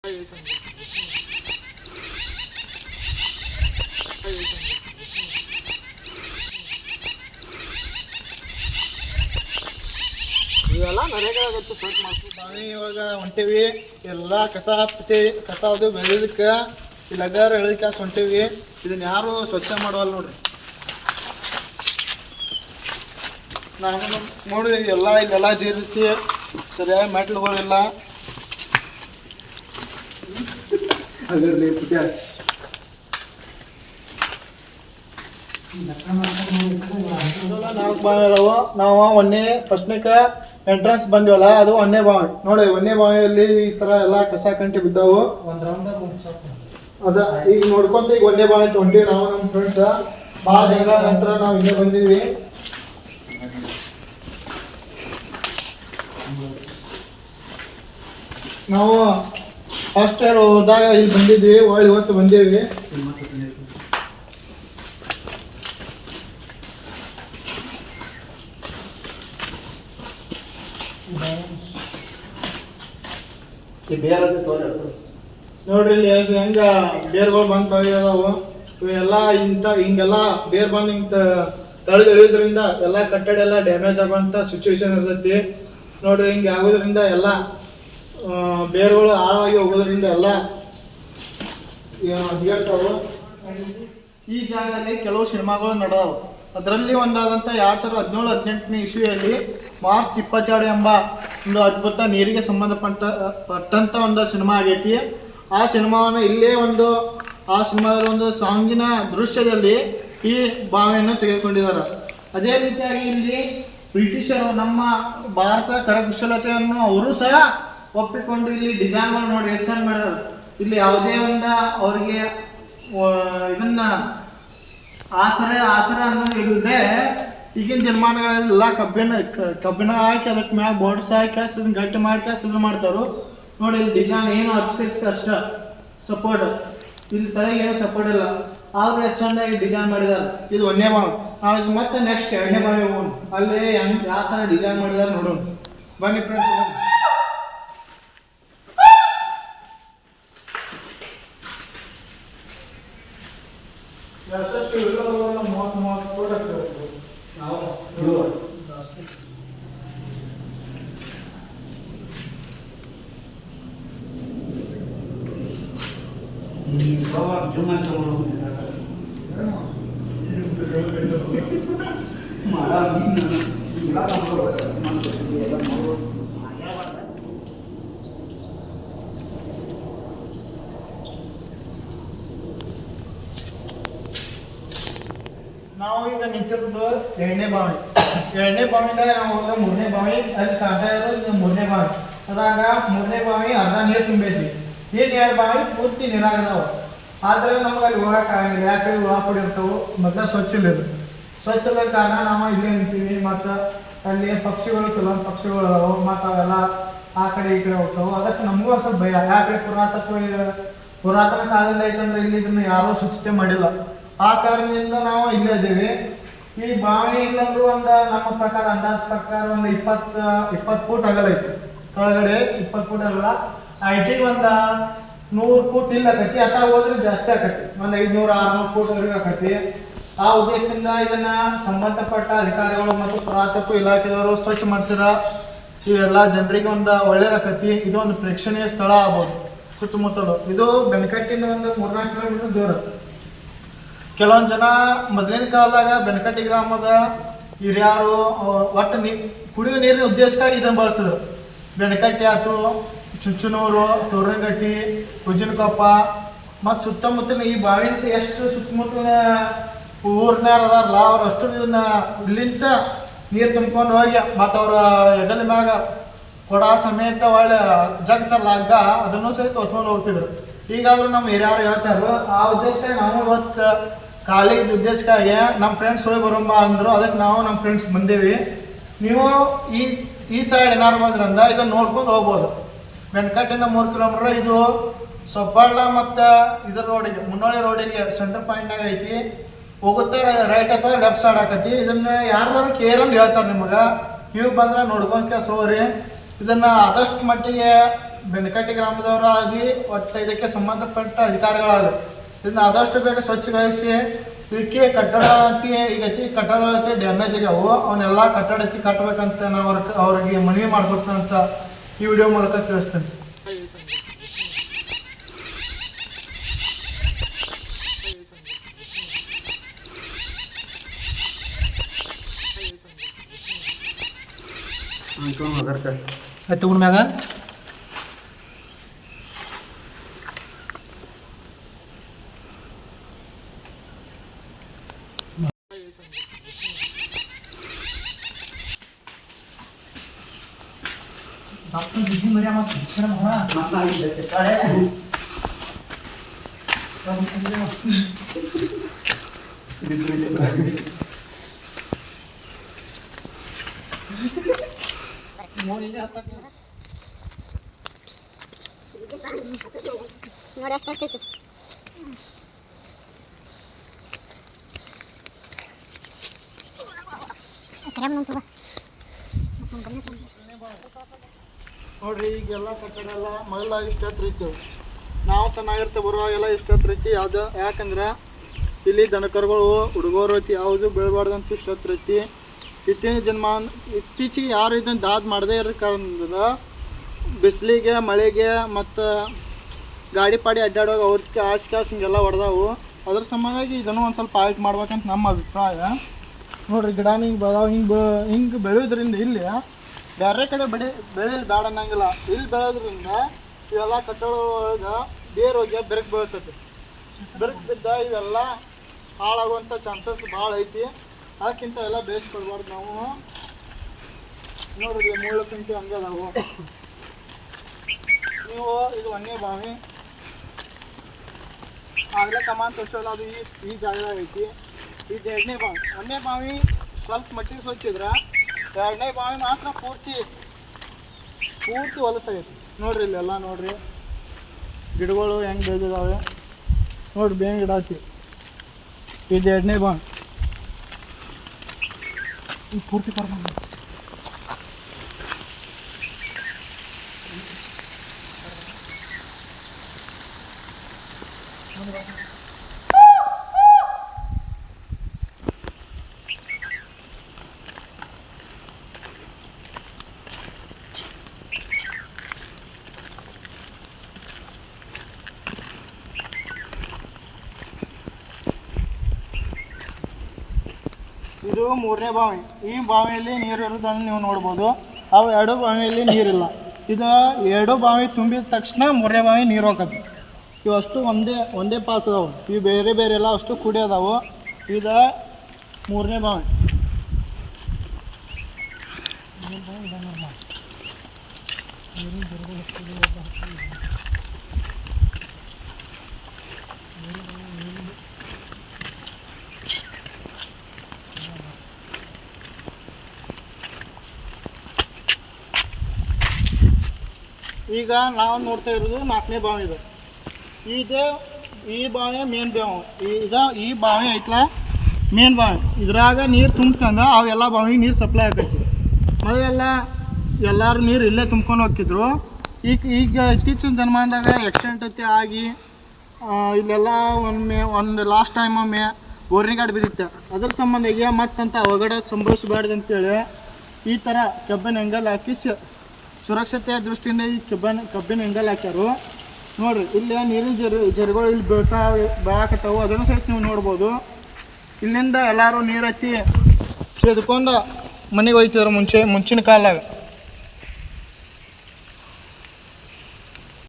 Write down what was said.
ಇವೆಲ್ಲ ನರೇಗಾಗುತ್ತೆ ಸ್ವಲ್ಪ ಮಾಡ್ತೀವಿ. ಬಾವಿ ಇವಾಗ ಹೊಂಟೇವಿ, ಎಲ್ಲ ಕಸ ಹಾಕ್ತೇವಿ. ಕಸ ಅದು ಬೆಳೆದಕ್ಕೆ ಇಲ್ಲಗಾರ ಎಳೆದ ಕ್ಲಾಸ್ ಹೊಂಟೇವಿ. ಇದನ್ನ ಯಾರು ಸ್ವಚ್ಛ ಮಾಡುವಲ್ಲ ನೋಡ್ರಿ. ನಾನು ನೋಡಿ ಎಲ್ಲ ಇಲ್ಲೆಲ್ಲ ಜೀರ್ತಿ ಸರಿಯಾಗಿ ಮೆಟ್ಲುಗಳಿಲ್ಲ. ಅದರಲ್ಲಿ ನಾಲ್ಕು ಬಾವಿ ಅದಾವ. ನಾವು ಒಂದೇ ಫಸ್ಟ್ನೇಕ ಎಂಟ್ರೆನ್ಸ್ ಬಂದಿವಲ್ಲ, ಅದು ಒಂದೇ ಬಾವಿ ನೋಡಿ. ಒಂದೇ ಬಾವಿಯಲ್ಲಿ ಈ ಥರ ಎಲ್ಲ ಕಸ ಕಂಟಿ ಬಿದ್ದಾವು. ಅದ ಈಗ ನೋಡ್ಕೊಂತ ಈಗ ಒಂದೇ ಬಾವಿ ಅಂತ ಹೊಂಟೀವಿ ನಾವು ನಮ್ಮ ಫ್ರೆಂಡ್ಸ್. ಭಾಳ ದಿನ ನಂತರ ನಾವು ಇಲ್ಲೇ ಬಂದಿದ್ವಿ. ನಾವು ಫಸ್ಟ್ ಇಯರ್ ಹೋದಾಗ ಇಲ್ಲಿ ಬಂದಿದ್ವಿ, ಒಳ್ಳೆ ಇವತ್ತು ಬಂದೇವಿ. ನೋಡ್ರಿ ಇಲ್ಲಿ ಹೆಂಗ ಬೇರ್ಗಳು ಬಂದು ತೊಳೆಯೋದಾವು. ಇವೆಲ್ಲ ಹಿಂಗೆಲ್ಲ ಬೇರ್ ಬಂದು ಹಿಂಗೆ ತಳಗ ಇಳಿಯೋದ್ರಿಂದ ಎಲ್ಲ ಕಟ್ಟಡ ಎಲ್ಲ ಡ್ಯಾಮೇಜ್ ಆಗುವಂಥ ಸಿಚುವೇಶನ್ ಇರ್ತೈತಿ ನೋಡ್ರಿ. ಹಿಂಗೆ ಆಗೋದ್ರಿಂದ ಎಲ್ಲ ಬೇರ್ಗಳು ಆಳವಾಗಿ ಹೋಗೋದ್ರಿಂದ ಎಲ್ಲ ಹೇಳ್ತಾವು. ಈ ಜಾಗದಲ್ಲಿ ಕೆಲವು ಸಿನಿಮಾಗಳು ನಡೆದವು. ಅದರಲ್ಲಿ ಒಂದಾದಂಥ 2017-18ನೇ ಇಸ್ವಿಯಲ್ಲಿ ಮಾರ್ಚ್ 22 ಎಂಬ ಒಂದು ಅದ್ಭುತ ನೀರಿಗೆ ಸಂಬಂಧಪಟ್ಟಂಥ ಒಂದು ಸಿನಿಮಾ ಆಗೈತಿ. ಆ ಸಿನಿಮಾವನ್ನು ಇಲ್ಲೇ ಆ ಸಿನಿಮಾದಲ್ಲಿ ಒಂದು ಸಾಂಗಿನ ದೃಶ್ಯದಲ್ಲಿ ಈ ಬಾವಿಯನ್ನು ತೆಗೆದುಕೊಂಡಿದ್ದಾರೆ. ಅದೇ ರೀತಿಯಾಗಿ ಇಲ್ಲಿ ಬ್ರಿಟಿಷರು ನಮ್ಮ ಭಾರತ ಕರಕುಶಲತೆಯನ್ನು ಅವರು ಸಹ ಒಪ್ಪಿಕೊಂಡು ಇಲ್ಲಿ ಡಿಸೈನ್ಗಳು ನೋಡಿ ಎಷ್ಟು ಚಂದ ಮಾಡ್ಯಾರ. ಇಲ್ಲಿ ಯಾವುದೇ ಒಂದು ಅವ್ರಿಗೆ ಇದನ್ನ ಆಸರೆ ಅನ್ನೋದು ಇಲ್ಲದೆ ಈಗಿನ ದಿನಮಾನಗಳೆಲ್ಲ ಕಬ್ಬಿಣ ಹಾಕಿ ಅದಕ್ಕೆ ಮ್ಯಾಗ ಬೋರ್ಡ್ಸ್ ಹಾಕಿ ಅದನ್ನ ಗಟ್ಟಿ ಮಾಡಿ ಇದನ್ನ ಮಾಡ್ತಾರೋ ನೋಡಿ. ಇಲ್ಲಿ ಡಿಸೈನ್ ಏನು ಅಷ್ಟಕ್ಕೆ ಅಷ್ಟ ಸಪೋರ್ಟ್, ಇಲ್ಲಿ ತಲೆಗೆ ಏನು ಸಪೋರ್ಟ್ ಇಲ್ಲ, ಆದ್ರೆ ಎಷ್ಟು ಚಂದಾಗಿ ಡಿಸೈನ್ ಮಾಡಿದಾರೆ. ಇದು ಒಂದೇ ಬಾವಿ. ನಾವು ಮತ್ತೆ ನೆಕ್ಸ್ಟ್ 2ನೇ ಬಾವಿ ಹೋಗೋಣ, ಅಲ್ಲಿ ಹೆಂಗೆ ಯಾವ ಥರ ಡಿಸೈನ್ ಮಾಡಿದಾರೆ ನೋಡೋಣ ಬನ್ನಿ ಫ್ರೆಂಡ್ಸ್. ನಾವು ಈಗ ನಿಂತಿರೋದು 2ನೇ ಬಾವಿ. 2ನೇ ಬಾವಿಯಿಂದ ನಾವು ಹೋದ್ರೆ 3ನೇ ಬಾವಿ. ಅಲ್ಲಿ ಕಾಣ್ತಾ ಇರೋದು 3ನೇ ಬಾವಿ. ಅದಾಗ 3ನೇ ಬಾವಿ ಅರ್ಧ ನೀರು ತುಂಬೈತಿ. ಈಗ 2 ಬಾವಿ ಪೂರ್ತಿ ನೀರಾಗದಾವ. ಆದರೆ ನಮ್ಗೆ ಅಲ್ಲಿ ಹೋಗೋಕ್ಕಾಗಂಗಿಲ್ಲ, ಯಾಕಂದ್ರೆ ಹುಳ ಪುಡಿ ಇರ್ತಾವೆ. ಮೊದಲ ಸ್ವಚ್ಛ ಇಲ್ಲ, ಸ್ವಚ್ಛ ಇಲ್ಲದ ಕಾರಣ ನಾವು ಇಲ್ಲೇ ನಿಂತೀವಿ. ಮತ್ತು ಅಲ್ಲಿ ಪಕ್ಷಿಗಳು ಕೆಲವೊಂದು ಪಕ್ಷಿಗಳು ಅದಾವೆ, ಮತ್ತು ಅವೆಲ್ಲ ಆ ಕಡೆ ಈ ಕಡೆ ಹೋಗ್ತಾವೆ. ಅದಕ್ಕೆ ನಮಗೂ ಒಂದು ಸ್ವಲ್ಪ ಭಯ, ಯಾಕಂದ್ರೆ ಪುರಾತನ ಕಾಲದಿಂದ ಐತಂದ್ರೆ ಇಲ್ಲಿ ಇದನ್ನು ಯಾರೂ ಸ್ವಚ್ಛತೆ ಮಾಡಿಲ್ಲ. ಆ ಕಾರಣದಿಂದ ನಾವು ಇಲ್ಲೇ ಇದ್ದೀವಿ. ಈ ಬಾವಿ ಇಲ್ಲಂದ್ರೂ ನಮ್ಮ ಪ್ರಕಾರ ಅಂದಾಜು ಪ್ರಕಾರ ಒಂದು 20 ಫೂಟ್ ಅಗಲ ಐತಿ. ಕೆಳಗಡೆ 20 ಫೂಟ್ ಅಗಲ, ಐಟಿಗೆ ಒಂದು 100 ಫೂಟ್ ಇಲ್ಲ ಆಕತಿ. ಅಥವಾ ಹೋದ್ರೆ ಜಾಸ್ತಿ ಆಕತಿ, ಒಂದು 500-600 ಫೂಟ್ ಆಕತಿ. ಆ ಉದ್ದೇಶದಿಂದ ಇದನ್ನ ಸಂಬಂಧಪಟ್ಟ ಅಧಿಕಾರಿಗಳು ಮತ್ತು ಪುರಾತತ್ವ ಇಲಾಖೆದವರು ಸ್ವಚ್ಛ ಮಾಡಿಸಿದ ಇವೆಲ್ಲ ಜನರಿಗೆ ಒಂದು ಒಳ್ಳೇದಾಕತಿ. ಇದು ಒಂದು ಪ್ರೇಕ್ಷಣೀಯ ಸ್ಥಳ ಆಗ್ಬೋದು ಸುತ್ತಮುತ್ತಲು. ಇದು ಬೆನಕಟ್ಟಿಂದ ಒಂದು 3-4 ಕಿಲೋಮೀಟರ್ ದೂರ. ಕೆಲವೊಂದು ಜನ ಮೊದಲಿನ ಕಾಲದಾಗ ಬೆನಕಟ್ಟಿ ಗ್ರಾಮದ ಹಿರಿಯರು ಒಟ್ಟು ಕುಡಿಯುವ ನೀರಿನ ಉದ್ದೇಶಕ್ಕಾಗಿ ಇದನ್ನು ಬಳಸ್ತಿದ್ರು. ಬೆನಕಟ್ಟಿ ಆಯ್ತು, ಚುಂಚನೂರು, ತೋರಣಗಟ್ಟಿ, ಹುಜಿನಕೊಪ್ಪ ಮತ್ತು ಸುತ್ತಮುತ್ತಲಿನ ಈ ಬಾವಿಂತ ಎಷ್ಟು ಸುತ್ತಮುತ್ತಲಿನ ಊರಿನಾರ ಅದಾರಲ್ಲ ಅವ್ರು ಅಷ್ಟು ಇದನ್ನ ಇಲ್ಲಿಂದ ನೀರು ತುಂಬ್ಕೊಂಡು ಹೋಗಿ ಮತ್ತು ಅವರ ಹೆಗಲ ಮ್ಯಾಗ ಕೊಡ ಸಮೇತ ಒಳ್ಳೆ ಜಗ್ತಾರಲ್ಲ ಹಗ್ಗ, ಅದನ್ನು ಸಹಿತ ಹೊತ್ಕೊಂಡು ಹೋಗ್ತಿದ್ರು. ಈಗಾದರೂ ನಮ್ಮ ಹಿರಿಯರು ಹೇಳ್ತಾರೋ ಆ ಉದ್ದೇಶಕ್ಕಾಗಿ ನಾವು ಇವತ್ತು ಖಾಲಿ ಉದ್ದೇಶಕ್ಕಾಗಿ ನಮ್ಮ ಫ್ರೆಂಡ್ಸ್ ಹೋಗಿ ಬರೋಂಬ ಅಂದರು. ಅದಕ್ಕೆ ನಾವು ನಮ್ಮ ಫ್ರೆಂಡ್ಸ್ ಬಂದೇವಿ. ನೀವು ಈ ಸೈಡ್ ಏನಾರು ಬಂದ್ರಿಂದ ಇದನ್ನು ನೋಡ್ಕೊಂಡು ಹೋಗ್ಬೋದು. ಬೆನಕಟ್ಟಿಂದ 3 ಕಿಲೋಮೀಟ್ರ್. ಇದು ಸೊಪ್ಪಾಳ ಮತ್ತು ಇದರ ರೋಡಿಗೆ, ಮುನ್ನೋಳಿ ರೋಡಿಗೆ ಸೆಂಟರ್ ಪಾಯಿಂಟ್ನಾಗ ಐತಿ. ಹೋಗುತ್ತೆ ರೈಟ್ ಅಥವಾ ಲೆಫ್ಟ್ ಸೈಡ್ ಆಕತಿ. ಇದನ್ನು ಯಾರು ಕೇರಂದು ಹೇಳ್ತಾರೆ ನಿಮಗೆ. ನೀವು ಬಂದ್ರೆ ನೋಡ್ಕೊಂಡ್ಕೆ ಸೋರಿ. ಇದನ್ನು ಆದಷ್ಟು ಮಟ್ಟಿಗೆ ಬೆನಕಟ್ಟಿ ಗ್ರಾಮದವರು ಆಗಲಿ ಒಟ್ಟು ಇದಕ್ಕೆ ಸಂಬಂಧಪಟ್ಟ ಅಧಿಕಾರಿಗಳಾಗಲಿ ಇದನ್ನ ಆದಷ್ಟು ಬೇಗ ಸ್ವಚ್ಛಗೊಳಿಸಿ ಇದಕ್ಕೆ ಕಟ್ಟಡ ಈಗ ಕಟ್ಟಡ ಡ್ಯಾಮೇಜ್ ಆಗ್ಯಾವು ಅವನ್ನೆಲ್ಲ ಕಟ್ಟಡ ಕಟ್ಟಬೇಕಂತ ನಾವು ಅವ್ರಿಗೆ ಮನವಿ ಮಾಡ್ಬೇಕಂತ ಈ ವಿಡಿಯೋ ಮೂಲಕ ತಿಳಿಸ್ತೇನೆ. ಆಯ್ತು ಮ್ಯಾಗ ನೋಡಿ ಅಷ್ಟೇ ನೋಡ್ರಿ ಈಗೆಲ್ಲ ಕಟ್ಟಡ ಎಲ್ಲ ಮೊದಲ ಇಷ್ಟ ರೀತಿ ನಾವು ಚೆನ್ನಾಗಿರ್ತೆ ಬರುವಾಗೆಲ್ಲ ಇಷ್ಟ ರೀತಿ ಯಾವ್ದು ಯಾಕಂದ್ರೆ ಇಲ್ಲಿ ದನಕರುಗಳು ಹುಡುಗರು ಐತಿ ಯಾವುದು ಬೆಳಬಾರ್ದಂತ ಇಷ್ಟ ರೀತಿ ಇತ್ತೀಚೆಗೆ ಯಾರು ಇದನ್ನು ದಾದ್ ಮಾಡದೇ ಇರೋ ಕಾರಣದಿಂದ ಬಿಸಿಲಿಗೆ ಮಳೆಗೆ ಮತ್ತು ಗಾಡಿ ಪಾಡಿ ಅಡ್ಡಾಡುವಾಗ ಅವ್ರಿಗೆ ಆಸ್ ಹಿಂಗೆಲ್ಲ ಹೊಡೆದಾವು ಅದ್ರ ಸಂಬಂಧಾಗಿ ಇದನ್ನು ಒಂದು ಸ್ವಲ್ಪ ಆಯ್ಕೆ ಮಾಡ್ಬೇಕಂತ ನಮ್ಮ ಅಭಿಪ್ರಾಯ. ನೋಡ್ರಿ ಗಿಡ ಹಿಂಗೆ ಬೆಳೆದಾವ ಹಿಂಗೆ ಬೆಳೆಯೋದ್ರಿಂದ ಇಲ್ಲಿ ಬೇರೆ ಕಡೆ ಬೆಳೆಯೋದು ಬೇಡ ಅನ್ನಂಗಿಲ್ಲ. ಇಲ್ಲಿ ಬೆಳೆಯೋದ್ರಿಂದ ಇವೆಲ್ಲ ಕಟ್ಟಡ ಒಳಗೆ ಬೇರೆ ಹೋಗಿ ಬೆರಕು ಬೀಳ್ತೈತಿ. ಬೆರಕು ಬಿದ್ದ ಇವೆಲ್ಲ ಹಾಳಾಗುವಂಥ ಚಾನ್ಸಸ್ ಭಾಳ ಐತಿ. ಅದಕ್ಕಿಂತ ಎಲ್ಲ ಬೇಯಿಸ್ಕೊಳ್ಬಾರ್ದು ನಾವು. ನೋಡ್ರಿ ಮೂಲಕ್ಕಂತೂ ಹಂಗೆ ಅದಾವು. ನೀವು ಇದು ಒಂದೇ ಬಾವಿ ಆಗಲೇ ಕಮಾನ್ ತೋರಿಸೋಲ್ಲ, ಅದು ಈ ಜಾಗದಾಗ ಐತಿ. ಇದು ಎರಡನೇ ಬಾವಿ. ಒಂದನೇ ಬಾವಿ ಸ್ವಲ್ಪ ಮಟ್ಟಿಗೆ ಸ್ವಚ್ಛಿದ್ರೆ ಎರಡನೇ ಬಾವಿ ಮಾತ್ರ ಪೂರ್ತಿ ಹೊಲಸಾಗೈತಿ. ನೋಡ್ರಿ ಇಲ್ಲೆಲ್ಲ ನೋಡ್ರಿ ಗಿಡಗಳು ಹೆಂಗೆ ಬೆಳೆದಿದ್ದಾವೆ ನೋಡ್ರಿ, ಬೇವಿನ ಗಿಡ ಐತಿ. ಇದು ಎರಡನೇ ಬಾವಿ ಪೂರ್ತಿ ಕರ್ಕೊಂಡು ಇದು ಮೂರನೇ ಬಾವಿ. ಈ ಬಾವಿಯಲ್ಲಿ ನೀರು ಇರೋದನ್ನು ನೀವು ನೋಡ್ಬೋದು. ಅವು ಎರಡು ಬಾವಿಯಲ್ಲಿ ನೀರಿಲ್ಲ. ಇದು ಎರಡು ಬಾವಿ ತುಂಬಿದ ತಕ್ಷಣ ಮೂರನೇ ಬಾವಿ ನೀರು ಹೋಗತ್ತೆ. ಇವು ಅಷ್ಟು ಒಂದೇ ಪಾಸ್ ಅದಾವೆ. ಇವು ಬೇರೆ ಬೇರೆ ಎಲ್ಲ ಅಷ್ಟು ಕುಡಿ ಅದಾವೆ. ಇದು ಮೂರನೇ ಬಾವಿ. ಈಗ ನಾವು ನೋಡ್ತಾ ಇರೋದು ನಾಲ್ಕನೇ ಬಾವಿ ಇದು. ಈ ಬಾವಿ ಮೇನ್ ಬಾವಿ. ಈ ಬಾವಿ ಐತಲ್ಲ ಮೇನ್ ಬಾವಿ. ಇದ್ರಾಗ ನೀರು ತುಂಬ್ತಂದ್ರೆ ಅವೆಲ್ಲ ಬಾವಿಗೆ ನೀರು ಸಪ್ಲೈ ಆಗೈತಿ. ಮೊದಲೆಲ್ಲ ಎಲ್ಲರೂ ನೀರು ಇಲ್ಲೇ ತುಂಬ್ಕೊಂಡು ಹೋಗ್ತಿದ್ರು. ಈಗ ಇತ್ತೀಚಿನ ದಿನಮಾನದಾಗ ಆಕ್ಸಿಡೆಂಟ್ ಆಗಿ ಇಲ್ಲೆಲ್ಲ ಒಂದು ಲಾಸ್ಟ್ ಟೈಮ್ ಒಮ್ಮೆ ಗೋರ್ನಿ ಗಾಡಿ ಬಿದ್ದಿತ್ತು. ಅದ್ರ ಸಂಬಂಧ ಈಗ ಮತ್ತಂತ ಅವಘಡ ಸಂಭವಿಸಬಾರ್ದು ಅಂತೇಳಿ ಈ ಥರ ಕಬ್ಬಿನ ಎಂಗಲ್ ಹಾಕಿ ಸುರಕ್ಷತೆಯ ದೃಷ್ಟಿಯಿಂದ ಈ ಕಬ್ಬಿನ ಎಂಗಲ್ ಹಾಕ್ಯಾರು. ನೋಡಿರಿ ಇಲ್ಲಿ ನೀರಿನ ಜರಿಗಳು ಇಲ್ಲಿ ಬೆಳಕತ್ತಾವು. ಅದನ್ನು ಸಹಿತ ನೀವು ನೋಡ್ಬೋದು. ಇಲ್ಲಿಂದ ಎಲ್ಲರೂ ನೀರು ಹತ್ತಿ ಸೇದ್ಕೊಂಡು ಮನೆಗೆ ಹೋಗ್ತಿದ್ರು ಮುಂಚಿನ ಕಾಲಾಗ.